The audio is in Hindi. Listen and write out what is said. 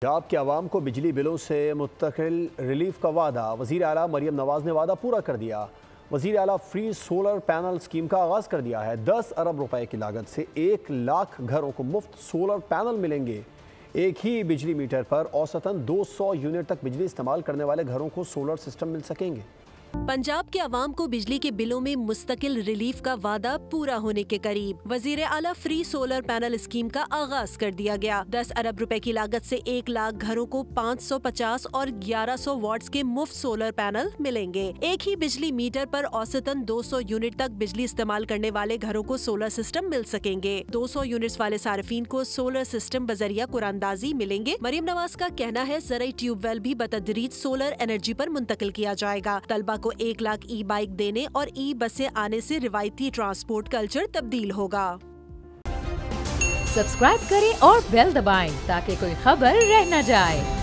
पंजाब के अवाम को बिजली बिलों से मुस्तकिल रिलीफ का वादा। वज़ीर आला मरियम नवाज ने वादा पूरा कर दिया। वज़ीर आला फ्री सोलर पैनल स्कीम का आगाज़ कर दिया है। 10 अरब रुपए की लागत से 1 लाख घरों को मुफ्त सोलर पैनल मिलेंगे। एक ही बिजली मीटर पर औसतन 200 यूनिट तक बिजली इस्तेमाल करने वाले घरों को सोलर सिस्टम मिल सकेंगे। पंजाब के अवाम को बिजली के बिलों में मुस्तकिल रिलीफ का वादा पूरा होने के करीब। वजीर आला फ्री सोलर पैनल स्कीम का आगाज कर दिया गया। 10 अरब रुपए की लागत से 1 लाख घरों को 550 और 1100 वाट्स के मुफ्त सोलर पैनल मिलेंगे। एक ही बिजली मीटर पर औसतन 200 यूनिट तक बिजली इस्तेमाल करने वाले घरों को सोलर सिस्टम मिल सकेंगे। 200 यूनिट्स वाले सार्फिन को सोलर सिस्टम बजरिया कुरानदाजी मिलेंगे। मरियम नवाज का कहना है ज़राई ट्यूबवेल भी बतदरीज सोलर एनर्जी पर मुंतकिल किया जाएगा। तलबा को 1 लाख ई बाइक देने और ई बसें आने से रिवायती ट्रांसपोर्ट कल्चर तब्दील होगा। सब्सक्राइब करें और बेल दबाएं ताकि कोई खबर रह न जाए।